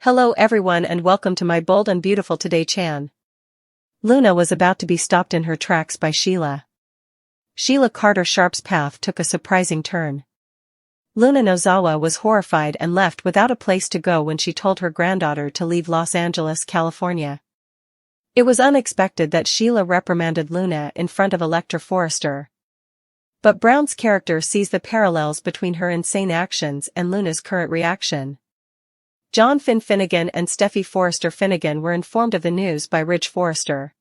Hello everyone and welcome to my Bold and Beautiful Today chan. Luna was about to be stopped in her tracks by Sheila. Sheila Carter Sharp's path took a surprising turn. Luna Nozawa was horrified and left without a place to go when she told her granddaughter to leave Los Angeles, California. It was unexpected that Sheila reprimanded Luna in front of Electra Forrester. But Brown's character sees the parallels between her insane actions and Luna's current reaction. John Finn Finnegan and Steffi Forrester Finnegan were informed of the news by Ridge Forrester.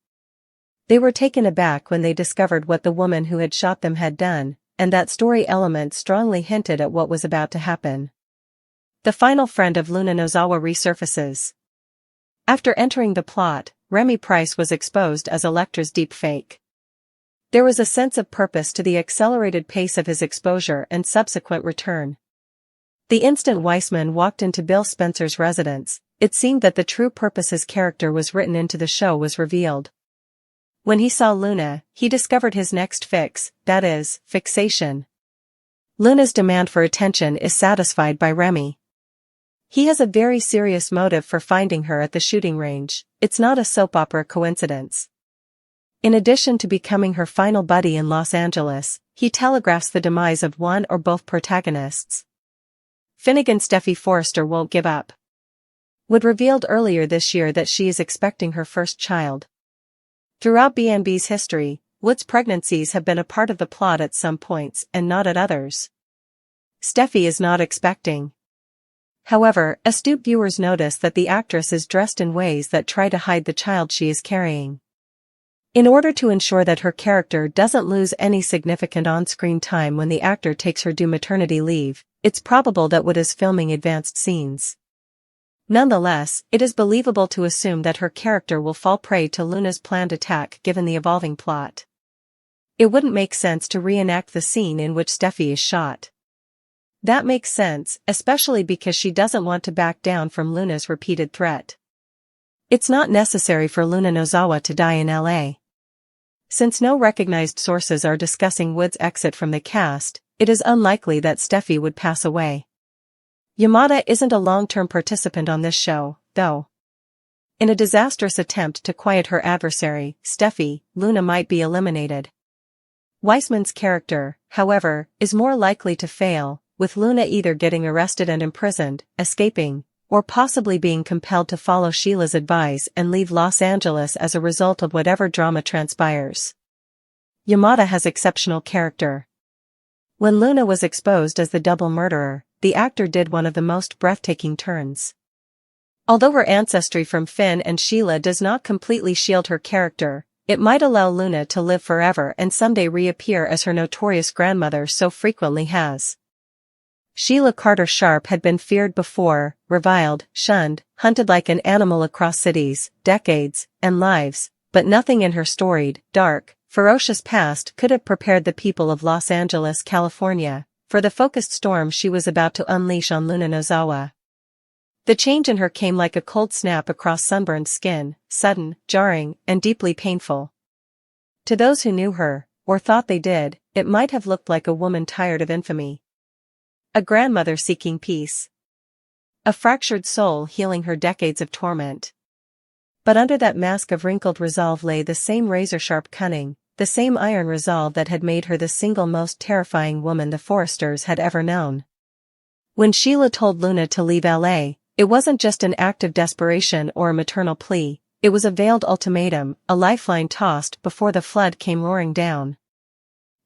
They were taken aback when they discovered what the woman who had shot them had done, and that story element strongly hinted at what was about to happen. The final friend of Luna Nozawa resurfaces. After entering the plot, Remy Price was exposed as Electra's deepfake. There was a sense of purpose to the accelerated pace of his exposure and subsequent return. The instant Weissman walked into Bill Spencer's residence, it seemed that the true purpose his character was written into the show was revealed. When he saw Luna, he discovered his next fix, that is, fixation. Luna's demand for attention is satisfied by Remy. He has a very serious motive for finding her at the shooting range. It's not a soap opera coincidence. In addition to becoming her final buddy in Los Angeles, he telegraphs the demise of one or both protagonists. Finnegan Steffi Forrester won't give up. Wood revealed earlier this year that she is expecting her first child. Throughout B&B's history, Wood's pregnancies have been a part of the plot at some points and not at others. Steffi is not expecting. However, astute viewers notice that the actress is dressed in ways that try to hide the child she is carrying. In order to ensure that her character doesn't lose any significant on-screen time when the actor takes her due maternity leave, it's probable that Wood is filming advanced scenes. Nonetheless, it is believable to assume that her character will fall prey to Luna's planned attack given the evolving plot. It wouldn't make sense to reenact the scene in which Steffi is shot. That makes sense, especially because she doesn't want to back down from Luna's repeated threat. It's not necessary for Luna Nozawa to die in LA. Since no recognized sources are discussing Wood's exit from the cast, it is unlikely that Steffi would pass away. Yamada isn't a long-term participant on this show, though. In a disastrous attempt to quiet her adversary, Steffi, Luna might be eliminated. Weissman's character, however, is more likely to fail, with Luna either getting arrested and imprisoned, escaping, or possibly being compelled to follow Sheila's advice and leave Los Angeles as a result of whatever drama transpires. Yamada has exceptional character. When Luna was exposed as the double murderer, the actor did one of the most breathtaking turns. Although her ancestry from Finn and Sheila does not completely shield her character, it might allow Luna to live forever and someday reappear as her notorious grandmother so frequently has. Sheila Carter Sharp had been feared before, reviled, shunned, hunted like an animal across cities, decades, and lives, but nothing in her storied, dark, ferocious past could have prepared the people of Los Angeles, California, for the focused storm she was about to unleash on Luna Nozawa. The change in her came like a cold snap across sunburned skin, sudden, jarring, and deeply painful. To those who knew her, or thought they did, it might have looked like a woman tired of infamy. A grandmother seeking peace. A fractured soul healing her decades of torment. But under that mask of wrinkled resolve lay the same razor-sharp cunning, the same iron resolve that had made her the single most terrifying woman the Forresters had ever known. When Sheila told Luna to leave LA, it wasn't just an act of desperation or a maternal plea, it was a veiled ultimatum, a lifeline tossed before the flood came roaring down.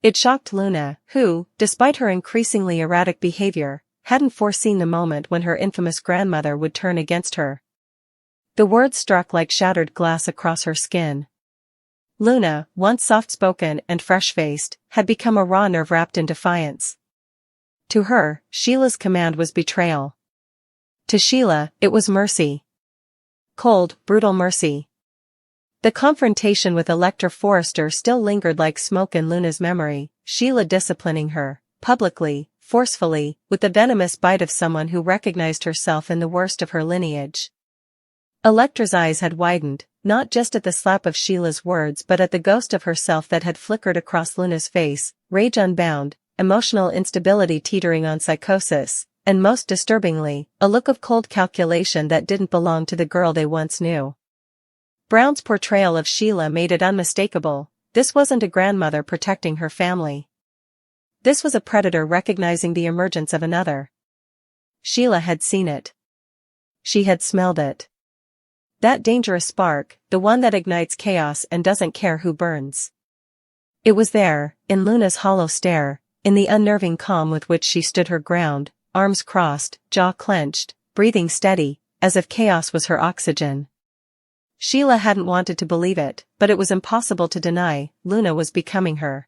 It shocked Luna, who, despite her increasingly erratic behavior, hadn't foreseen the moment when her infamous grandmother would turn against her. The words struck like shattered glass across her skin. Luna, once soft-spoken and fresh-faced, had become a raw nerve wrapped in defiance. To her, Sheila's command was betrayal. To Sheila, it was mercy. Cold, brutal mercy. The confrontation with Electra Forrester still lingered like smoke in Luna's memory, Sheila disciplining her, publicly, forcefully, with the venomous bite of someone who recognized herself in the worst of her lineage. Electra's eyes had widened, not just at the slap of Sheila's words but at the ghost of herself that had flickered across Luna's face, rage unbound, emotional instability teetering on psychosis, and most disturbingly, a look of cold calculation that didn't belong to the girl they once knew. Brown's portrayal of Sheila made it unmistakable. This wasn't a grandmother protecting her family. This was a predator recognizing the emergence of another. Sheila had seen it. She had smelled it. That dangerous spark, the one that ignites chaos and doesn't care who burns. It was there, in Luna's hollow stare, in the unnerving calm with which she stood her ground, arms crossed, jaw clenched, breathing steady, as if chaos was her oxygen. Sheila hadn't wanted to believe it, but it was impossible to deny. Luna was becoming her.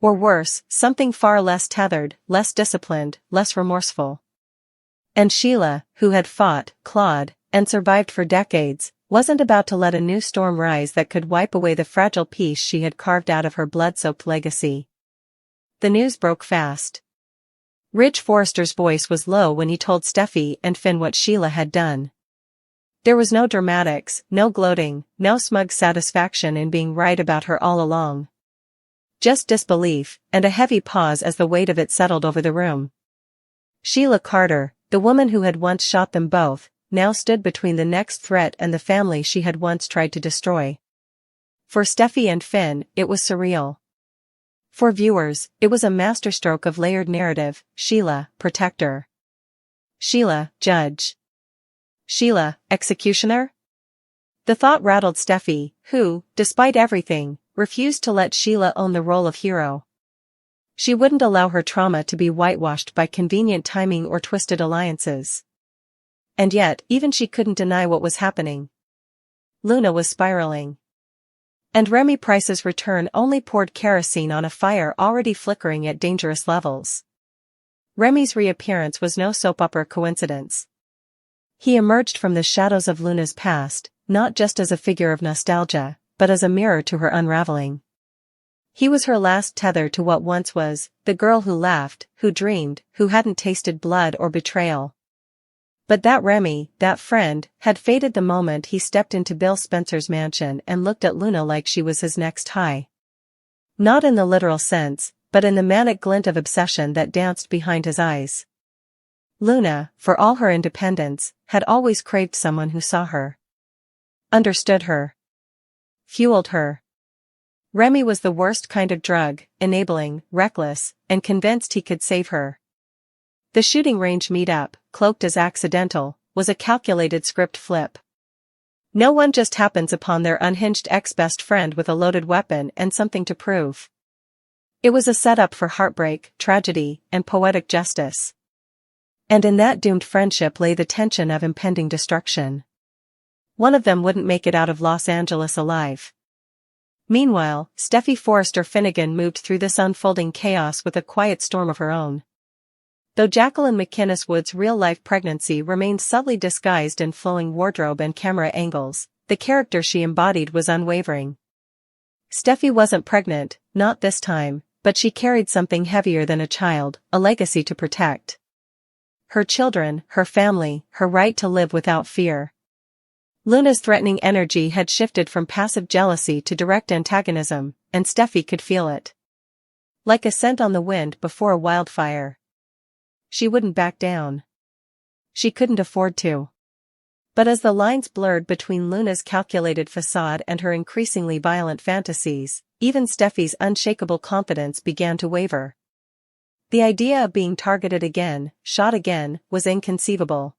Or worse, something far less tethered, less disciplined, less remorseful. And Sheila, who had fought, clawed, and survived for decades, wasn't about to let a new storm rise that could wipe away the fragile piece she had carved out of her blood-soaked legacy. The news broke fast. Ridge Forrester's voice was low when he told Steffi and Finn what Sheila had done. There was no dramatics, no gloating, no smug satisfaction in being right about her all along. Just disbelief, and a heavy pause as the weight of it settled over the room. Sheila Carter, the woman who had once shot them both, now stood between the next threat and the family she had once tried to destroy. For Steffi and Finn, it was surreal. For viewers, it was a masterstroke of layered narrative. Sheila, protector. Sheila, judge. Sheila, executioner? The thought rattled Steffi, who, despite everything, refused to let Sheila own the role of hero. She wouldn't allow her trauma to be whitewashed by convenient timing or twisted alliances. And yet, even she couldn't deny what was happening. Luna was spiraling. And Remy Price's return only poured kerosene on a fire already flickering at dangerous levels. Remy's reappearance was no soap opera coincidence. He emerged from the shadows of Luna's past, not just as a figure of nostalgia, but as a mirror to her unraveling. He was her last tether to what once was, the girl who laughed, who dreamed, who hadn't tasted blood or betrayal. But that Remy, that friend, had faded the moment he stepped into Bill Spencer's mansion and looked at Luna like she was his next high. Not in the literal sense, but in the manic glint of obsession that danced behind his eyes. Luna, for all her independence, had always craved someone who saw her. Understood her. Fueled her. Remy was the worst kind of drug, enabling, reckless, and convinced he could save her. The shooting range meet-up, cloaked as accidental, was a calculated script flip. No one just happens upon their unhinged ex-best friend with a loaded weapon and something to prove. It was a setup for heartbreak, tragedy, and poetic justice. And in that doomed friendship lay the tension of impending destruction. One of them wouldn't make it out of Los Angeles alive. Meanwhile, Steffi Forrester Finnegan moved through this unfolding chaos with a quiet storm of her own. Though Jacqueline McInnes Wood's real-life pregnancy remained subtly disguised in flowing wardrobe and camera angles, the character she embodied was unwavering. Steffi wasn't pregnant, not this time, but she carried something heavier than a child, a legacy to protect. Her children, her family, her right to live without fear. Luna's threatening energy had shifted from passive jealousy to direct antagonism, and Steffi could feel it. Like a scent on the wind before a wildfire. She wouldn't back down. She couldn't afford to. But as the lines blurred between Luna's calculated facade and her increasingly violent fantasies, even Steffi's unshakable confidence began to waver. The idea of being targeted again, shot again, was inconceivable.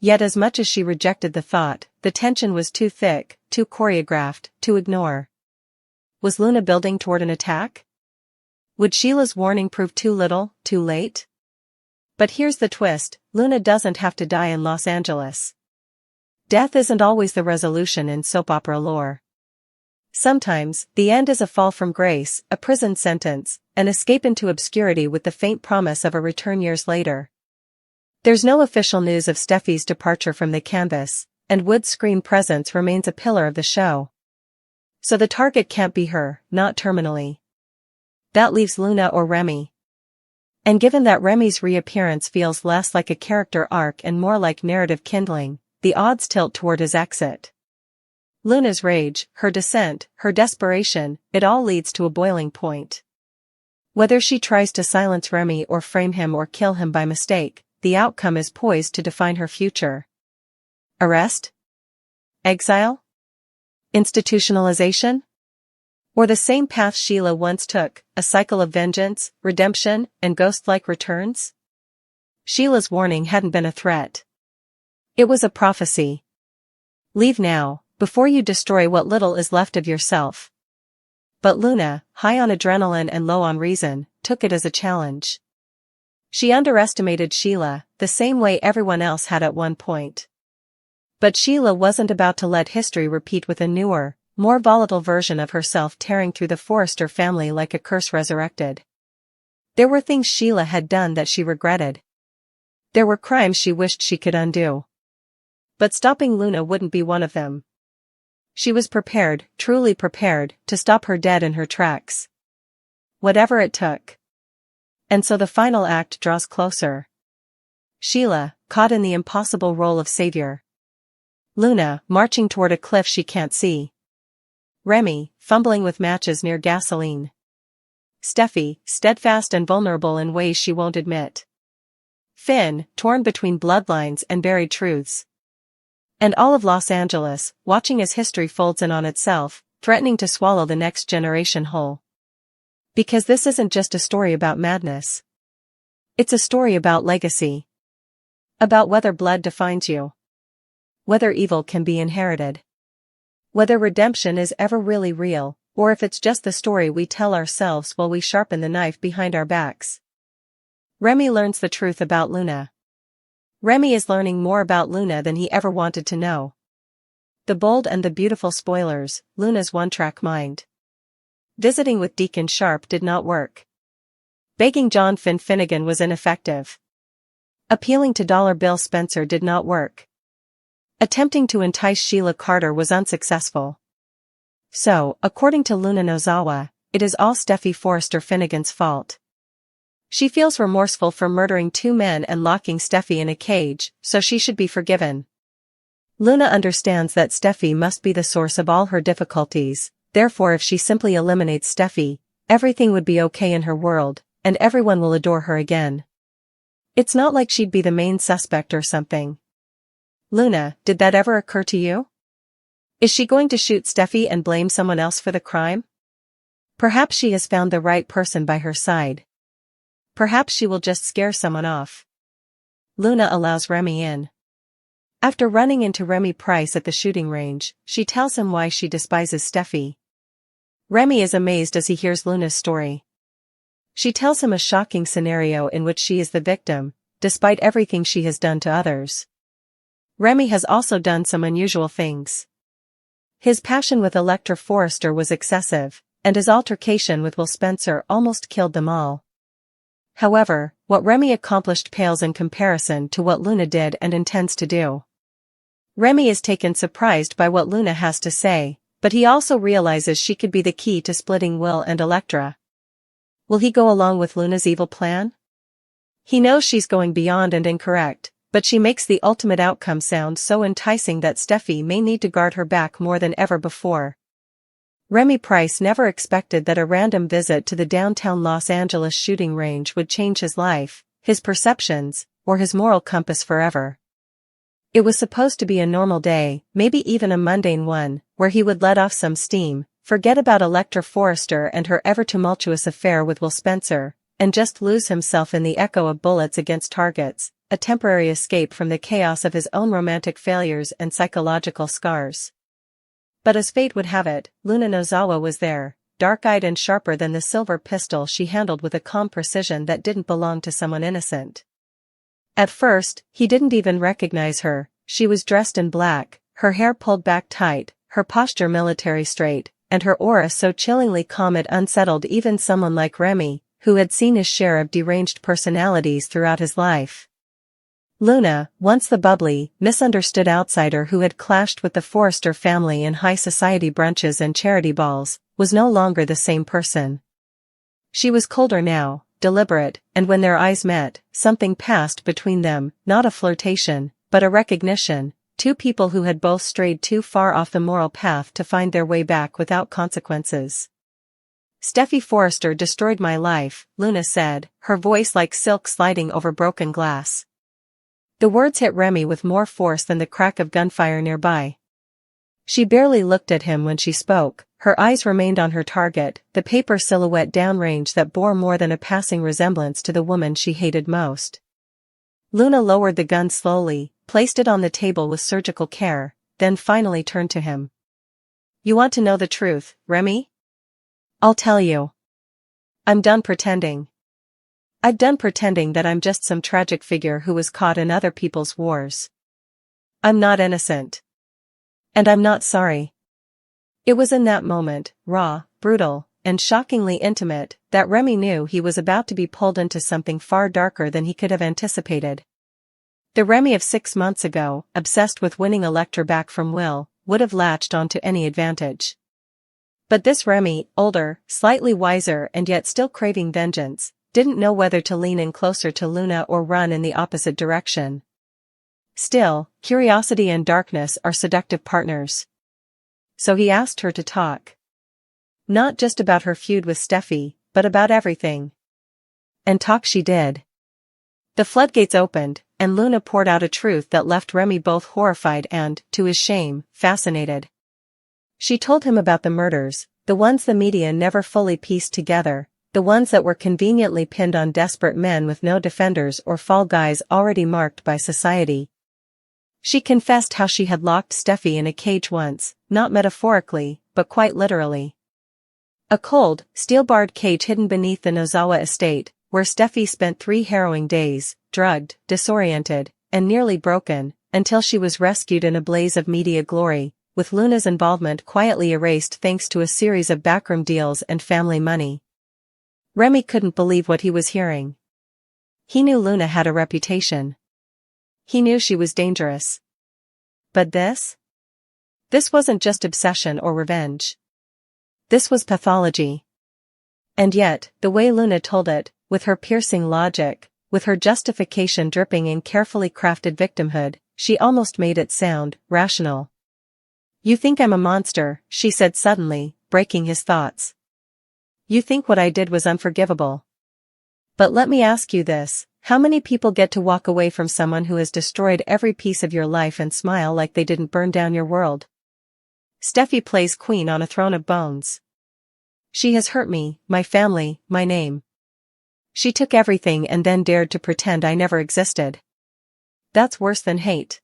Yet as much as she rejected the thought, the tension was too thick, too choreographed, to ignore. Was Luna building toward an attack? Would Sheila's warning prove too little, too late? But here's the twist, Luna doesn't have to die in Los Angeles. Death isn't always the resolution in soap opera lore. Sometimes, the end is a fall from grace, a prison sentence, an escape into obscurity with the faint promise of a return years later. There's no official news of Steffi's departure from the canvas, and Wood's screen presence remains a pillar of the show. So the target can't be her, not terminally. That leaves Luna or Remy. And given that Remy's reappearance feels less like a character arc and more like narrative kindling, the odds tilt toward his exit. Luna's rage, her dissent, her desperation, it all leads to a boiling point. Whether she tries to silence Remy or frame him or kill him by mistake, the outcome is poised to define her future. Arrest? Exile? Institutionalization? Or the same path Sheila once took, a cycle of vengeance, redemption, and ghost-like returns? Sheila's warning hadn't been a threat. It was a prophecy. Leave now, before you destroy what little is left of yourself. But Luna, high on adrenaline and low on reason, took it as a challenge. She underestimated Sheila, the same way everyone else had at one point. But Sheila wasn't about to let history repeat with a newer, more volatile version of herself tearing through the Forrester family like a curse resurrected. There were things Sheila had done that she regretted. There were crimes she wished she could undo. But stopping Luna wouldn't be one of them. She was prepared, truly prepared, to stop her dead in her tracks. Whatever it took. And so the final act draws closer. Sheila, caught in the impossible role of savior. Luna, marching toward a cliff she can't see. Remy, fumbling with matches near gasoline. Steffi, steadfast and vulnerable in ways she won't admit. Finn, torn between bloodlines and buried truths. And all of Los Angeles, watching as history folds in on itself, threatening to swallow the next generation whole. Because this isn't just a story about madness. It's a story about legacy. About whether blood defines you. Whether evil can be inherited. Whether redemption is ever really real, or if it's just the story we tell ourselves while we sharpen the knife behind our backs. Remy learns the truth about Luna. Remy is learning more about Luna than he ever wanted to know. The bold and the beautiful spoilers, Luna's one-track mind. Visiting with Deacon Sharp did not work. Begging John Finnegan was ineffective. Appealing to Dollar Bill Spencer did not work. Attempting to entice Sheila Carter was unsuccessful. So, according to Luna Nozawa, it is all Steffi Forrester Finnegan's fault. She feels remorseful for murdering 2 men and locking Steffi in a cage, so she should be forgiven. Luna understands that Steffi must be the source of all her difficulties, therefore if she simply eliminates Steffi, everything would be okay in her world, and everyone will adore her again. It's not like she'd be the main suspect or something. Luna, did that ever occur to you? Is she going to shoot Steffi and blame someone else for the crime? Perhaps she has found the right person by her side. Perhaps she will just scare someone off. Luna allows Remy in. After running into Remy Price at the shooting range, she tells him why she despises Steffi. Remy is amazed as he hears Luna's story. She tells him a shocking scenario in which she is the victim, despite everything she has done to others. Remy has also done some unusual things. His passion with Electra Forrester was excessive, and his altercation with Will Spencer almost killed them all. However, what Remy accomplished pales in comparison to what Luna did and intends to do. Remy is taken surprised by what Luna has to say, but he also realizes she could be the key to splitting Will and Electra. Will he go along with Luna's evil plan? He knows she's going beyond and incorrect, but she makes the ultimate outcome sound so enticing that Steffi may need to guard her back more than ever before. Remy Price never expected that a random visit to the downtown Los Angeles shooting range would change his life, his perceptions, or his moral compass forever. It was supposed to be a normal day, maybe even a mundane one, where he would let off some steam, forget about Electra Forrester and her ever-tumultuous affair with Will Spencer, and just lose himself in the echo of bullets against targets, a temporary escape from the chaos of his own romantic failures and psychological scars. But as fate would have it, Luna Nozawa was there, dark-eyed and sharper than the silver pistol she handled with a calm precision that didn't belong to someone innocent. At first, he didn't even recognize her. She was dressed in black, her hair pulled back tight, her posture military straight, and her aura so chillingly calm it unsettled even someone like Remy, who had seen his share of deranged personalities throughout his life. Luna, once the bubbly, misunderstood outsider who had clashed with the Forrester family in high society brunches and charity balls, was no longer the same person. She was colder now, deliberate, and when their eyes met, something passed between them, not a flirtation, but a recognition, 2 people who had both strayed too far off the moral path to find their way back without consequences. Steffi Forrester destroyed my life, Luna said, her voice like silk sliding over broken glass. The words hit Remy with more force than the crack of gunfire nearby. She barely looked at him when she spoke, her eyes remained on her target, the paper silhouette downrange that bore more than a passing resemblance to the woman she hated most. Luna lowered the gun slowly, placed it on the table with surgical care, then finally turned to him. You want to know the truth, Remy? I'll tell you. I'm done pretending. I've done pretending that I'm just some tragic figure who was caught in other people's wars. I'm not innocent. And I'm not sorry. It was in that moment, raw, brutal, and shockingly intimate, that Remy knew he was about to be pulled into something far darker than he could have anticipated. The Remy of 6 months ago, obsessed with winning Electra back from Will, would have latched onto any advantage. But this Remy, older, slightly wiser and yet still craving vengeance, didn't know whether to lean in closer to Luna or run in the opposite direction. Still, curiosity and darkness are seductive partners. So he asked her to talk. Not just about her feud with Steffi, but about everything. And talk she did. The floodgates opened, and Luna poured out a truth that left Remy both horrified and, to his shame, fascinated. She told him about the murders, the ones the media never fully pieced together, the ones that were conveniently pinned on desperate men with no defenders or fall guys already marked by society. She confessed how she had locked Steffi in a cage once, not metaphorically, but quite literally. A cold, steel-barred cage hidden beneath the Nozawa estate, where Steffi spent 3 harrowing days, drugged, disoriented, and nearly broken, until she was rescued in a blaze of media glory, with Luna's involvement quietly erased thanks to a series of backroom deals and family money. Remy couldn't believe what he was hearing. He knew Luna had a reputation. He knew she was dangerous. But this? This wasn't just obsession or revenge. This was pathology. And yet, the way Luna told it, with her piercing logic, with her justification dripping in carefully crafted victimhood, she almost made it sound rational. You think I'm a monster, she said suddenly, breaking his thoughts. You think what I did was unforgivable. But let me ask you this, how many people get to walk away from someone who has destroyed every piece of your life and smile like they didn't burn down your world? Steffi plays queen on a throne of bones. She has hurt me, my family, my name. She took everything and then dared to pretend I never existed. That's worse than hate.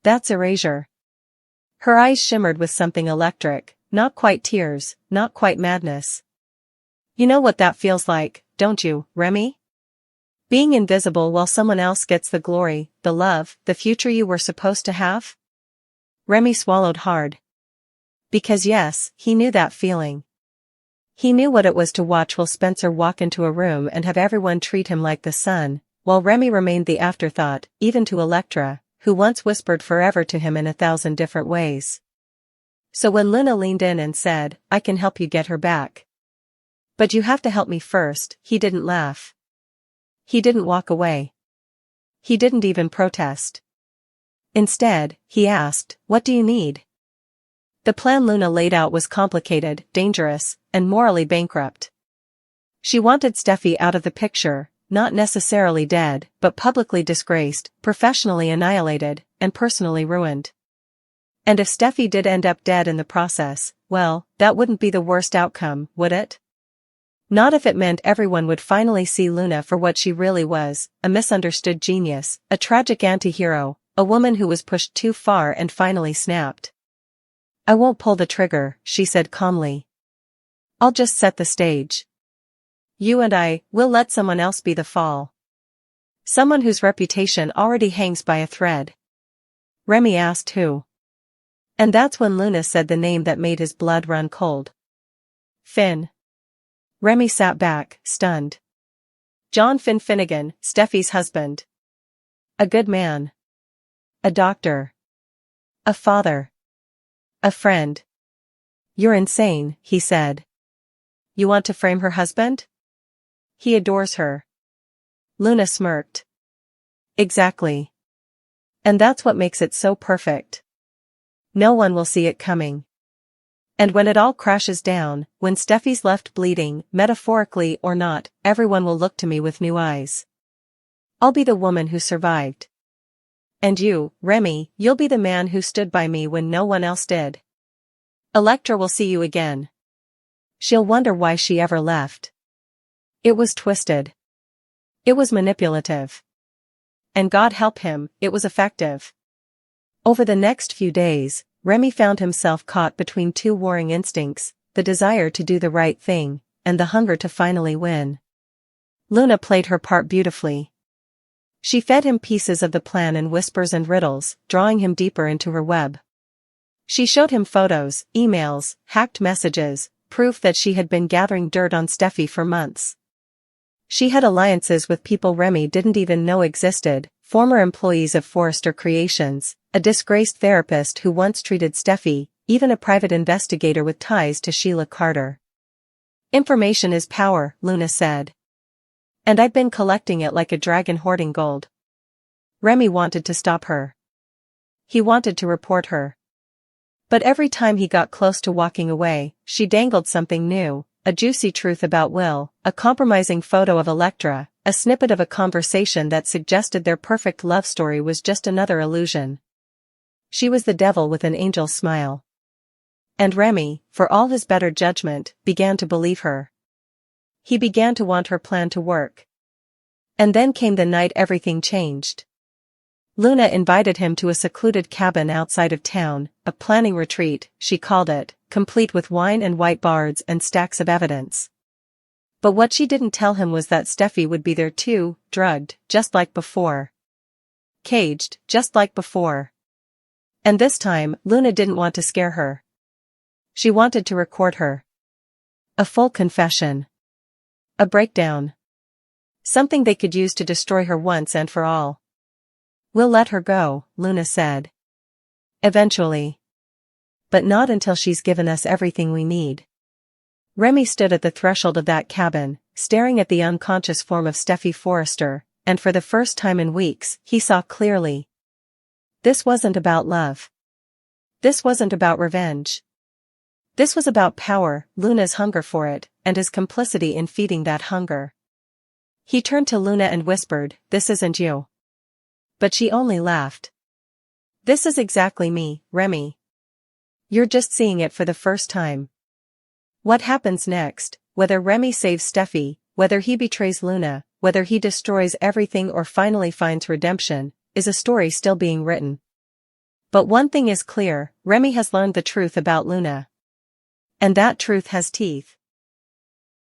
That's erasure. Her eyes shimmered with something electric, not quite tears, not quite madness. You know what that feels like, don't you, Remy? Being invisible while someone else gets the glory, the love, the future you were supposed to have? Remy swallowed hard. Because yes, he knew that feeling. He knew what it was to watch Will Spencer walk into a room and have everyone treat him like the sun, while Remy remained the afterthought, even to Electra, who once whispered forever to him in 1,000 different ways. So when Luna leaned in and said, I can help you get her back. But you have to help me first, he didn't laugh. He didn't walk away. He didn't even protest. Instead, he asked, what do you need? The plan Luna laid out was complicated, dangerous, and morally bankrupt. She wanted Steffi out of the picture, not necessarily dead, but publicly disgraced, professionally annihilated, and personally ruined. And if Steffi did end up dead in the process, well, that wouldn't be the worst outcome, would it? Not if it meant everyone would finally see Luna for what she really was, a misunderstood genius, a tragic anti-hero, a woman who was pushed too far and finally snapped. I won't pull the trigger, she said calmly. I'll just set the stage. You and I will let someone else be the fall. Someone whose reputation already hangs by a thread. Remy asked who. And that's when Luna said the name that made his blood run cold. Finn. Remy sat back, stunned. John Finn Finnegan, Steffi's husband. A good man. A doctor. A father. A friend. You're insane, he said. You want to frame her husband? He adores her. Luna smirked. Exactly. And that's what makes it so perfect. No one will see it coming. And when it all crashes down, when Steffi's left bleeding, metaphorically or not, everyone will look to me with new eyes. I'll be the woman who survived. And you, Remy, you'll be the man who stood by me when no one else did. Electra will see you again. She'll wonder why she ever left. It was twisted. It was manipulative. And God help him, it was effective. Over the next few days, Remy found himself caught between two warring instincts, the desire to do the right thing, and the hunger to finally win. Luna played her part beautifully. She fed him pieces of the plan in whispers and riddles, drawing him deeper into her web. She showed him photos, emails, hacked messages, proof that she had been gathering dirt on Steffi for months. She had alliances with people Remy didn't even know existed, former employees of Forrester Creations, a disgraced therapist who once treated Steffi, even a private investigator with ties to Sheila Carter. Information is power, Luna said. And I'd been collecting it like a dragon hoarding gold. Remy wanted to stop her. He wanted to report her. But every time he got close to walking away, she dangled something new, a juicy truth about Will, a compromising photo of Electra, a snippet of a conversation that suggested their perfect love story was just another illusion. She was the devil with an angel's smile. And Remy, for all his better judgment, began to believe her. He began to want her plan to work. And then came the night everything changed. Luna invited him to a secluded cabin outside of town, a planning retreat, she called it, complete with wine and white bards and stacks of evidence. But what she didn't tell him was that Steffi would be there too, drugged, just like before. Caged, just like before. And this time, Luna didn't want to scare her. She wanted to record her. A full confession. A breakdown. Something they could use to destroy her once and for all. We'll let her go, Luna said. Eventually. But not until she's given us everything we need. Remy stood at the threshold of that cabin, staring at the unconscious form of Steffi Forrester, and for the first time in weeks, he saw clearly. This wasn't about love. This wasn't about revenge. This was about power, Luna's hunger for it, and his complicity in feeding that hunger. He turned to Luna and whispered, "This isn't you." But she only laughed. "This is exactly me, Remy. You're just seeing it for the first time." What happens next, whether Remy saves Steffi, whether he betrays Luna, whether he destroys everything or finally finds redemption, is a story still being written. But one thing is clear, Remy has learned the truth about Luna. And that truth has teeth.